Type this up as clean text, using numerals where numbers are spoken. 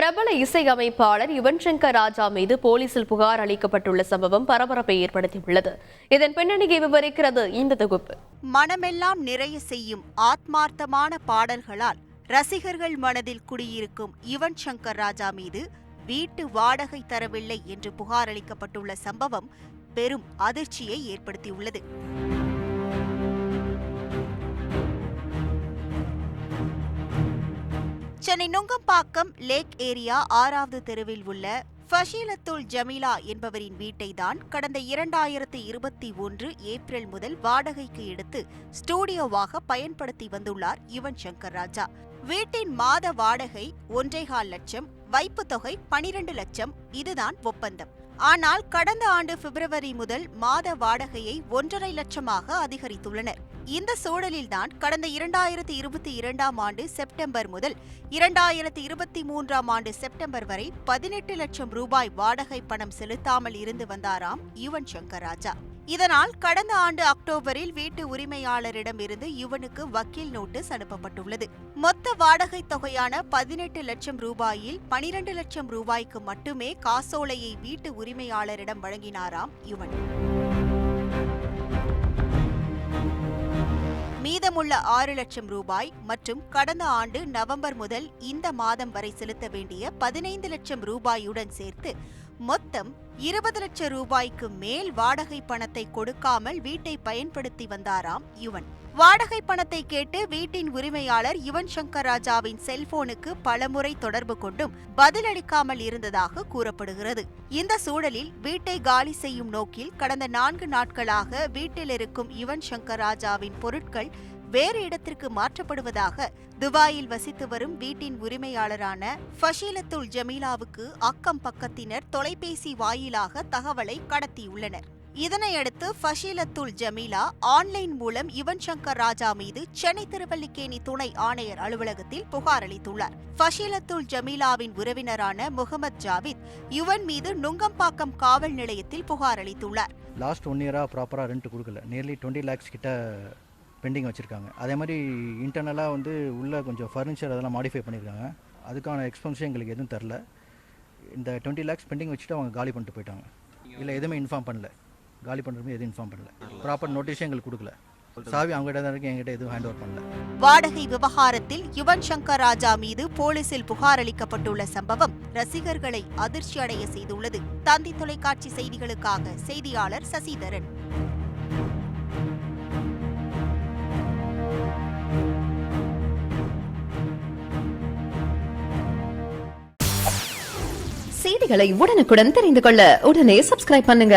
பிரபல இசையமைப்பாளர் யுவன் சங்கர் ராஜா மீது போலீசில் புகார் அளிக்கப்பட்டுள்ள சம்பவம் பரபரப்பை ஏற்படுத்தியுள்ளது. இதன் பின்னணியை விவரிக்கிறது இந்த தொகுப்பு. மனமெல்லாம் நிறைய செய்யும் ஆத்மார்த்தமான பாடல்களால் ரசிகர்கள் மனதில் குடியிருக்கும் யுவன் சங்கர் ராஜா மீது வீட்டு வாடகை தரவில்லை என்று புகார் அளிக்கப்பட்டுள்ள சம்பவம் பெரும் அதிர்ச்சியை ஏற்படுத்தியுள்ளது. சென்னை நுங்கம்பாக்கம் லேக் ஏரியா 6வது தெருவில் உள்ள ஃபஷீலத்துல் ஜமீலா என்பவரின் வீட்டை தான் கடந்த 2021 ஏப்ரல் முதல் வாடகைக்கு எடுத்து ஸ்டூடியோவாக பயன்படுத்தி வந்துள்ளார் யுவன் சங்கர் ராஜா. வீட்டின் மாத வாடகை 1.25 லட்சம், வைப்பு தொகை 12 லட்சம். இதுதான் ஒப்பந்தம். ஆனால் கடந்த ஆண்டு பிப்ரவரி முதல் மாத வாடகையை 1.5 லட்சமாக அதிகரித்துள்ளனர். இந்த சூழலில்தான் கடந்த 2022ஆம் ஆண்டு செப்டம்பர் முதல் 2023ஆம் ஆண்டு செப்டம்பர் வரை 18 லட்சம் ரூபாய் வாடகை பணம் செலுத்தாமல் இருந்து வந்தாராம் யுவன் சங்கர் ராஜா. இதனால் கடந்த ஆண்டு அக்டோபரில் வீட்டு உரிமையாளரிடம் இருந்து யுவனுக்கு வக்கீல் நோட்டீஸ் அனுப்பப்பட்டுள்ளது. மொத்த வாடகை தொகையான 18 லட்சம் ரூபாயில் 12 லட்சம் ரூபாய்க்கு மட்டுமே காசோலையை வீட்டு உரிமையாளரிடம் வழங்கினாராம் யுவன். மீதமுள்ள 6 லட்சம் ரூபாய் மற்றும் கடந்த ஆண்டு நவம்பர் முதல் இந்த மாதம் வரை செலுத்த வேண்டிய 15 லட்சம் ரூபாயுடன் சேர்த்து மொத்தம் 20 லட்சம் ரூபாய்க்கு மேல் வாடகை பணத்தை கொடுக்காமல் வீட்டை பயன்படுத்தி வந்தாராம் யுவன். வாடகை பணத்தை கேட்டு வீட்டின் உரிமையாளர் யுவன் சங்கர் ராஜாவின் செல்போனுக்கு பலமுறை தொடர்பு கொண்டும் பதிலளிக்காமல் இருந்ததாக கூறப்படுகிறது. இந்த சூழலில் வீட்டை காலி செய்யும் நோக்கில் கடந்த 4 நாட்களாக வீட்டில் இருக்கும் யுவன் சங்கர் ராஜாவின் பொருட்கள் வேறு இடத்திற்கு மாற்றப்படுவதாக துபாயில் வசித்து வரும் வீட்டின் உரிமையாளரான ஃபஷீலத்துல் ஜமீலாவுக்கு அக்கம் பக்கத்தினர் தொலைபேசி வாயிலாக தகவலை கடத்தியுள்ளனர். இதனையடுத்து ஃபஷீலத்துல் ஜமீலா ஆன்லைன் மூலம் யுவன் சங்கர் ராஜா மீது சென்னை திருவல்லிக்கேணி துணை ஆணையர் அலுவலகத்தில் புகார் அளித்துள்ளார். ஃபஷீலத்துல் ஜமீலாவின் உறவினரான முகமது ஜாவித் யுவன் மீது நுங்கம்பாக்கம் காவல் நிலையத்தில் புகார் அளித்துள்ளார். லாஸ்ட் 1 இயரா ப்ராப்பராக ரெண்ட் கொடுக்கல. நியர்லி 20 lakhs கிட்ட பெண்டிங் வச்சுருக்காங்க. அதே மாதிரி இன்டர்னலாக உள்ளே கொஞ்சம் ஃபர்னிச்சர் அதெல்லாம் மாடிஃபை பண்ணியிருக்காங்க. அதுக்கான எக்ஸ்பென்ஸும் எங்களுக்கு எதுவும் தரல. இந்த 20 lakhs பெண்டிங் வச்சுட்டு அவங்க காலி பண்ணிட்டு போயிட்டாங்க. இல்லை எதுவுமே இன்ஃபார்ம் பண்ணல. காலி பண்ணுறது எதுவும் இன்ஃபார்ம் பண்ணல. ப்ராப்பர் நோட்டீஸும் எங்களுக்கு கொடுக்கல. சாவி அவங்ககிட்ட தான் இருக்கு, என்கிட்ட எதுவும் ஹேண்ட் ஓவர் பண்ணல. வாடகை விவகாரத்தில் யுவன் சங்கர் ராஜா மீது போலீசில் புகார் அளிக்கப்பட்டுள்ள சம்பவம் ரசிகர்களை அதிர்ச்சி அடைய செய்துள்ளது. தந்தி தொலைக்காட்சி செய்திகளுக்காக செய்தியாளர் சசிதரன். செய்திகளை உடனுக்குடன் தெரிந்து கொள்ள உடனே சப்ஸ்கிரைப் பண்ணுங்க.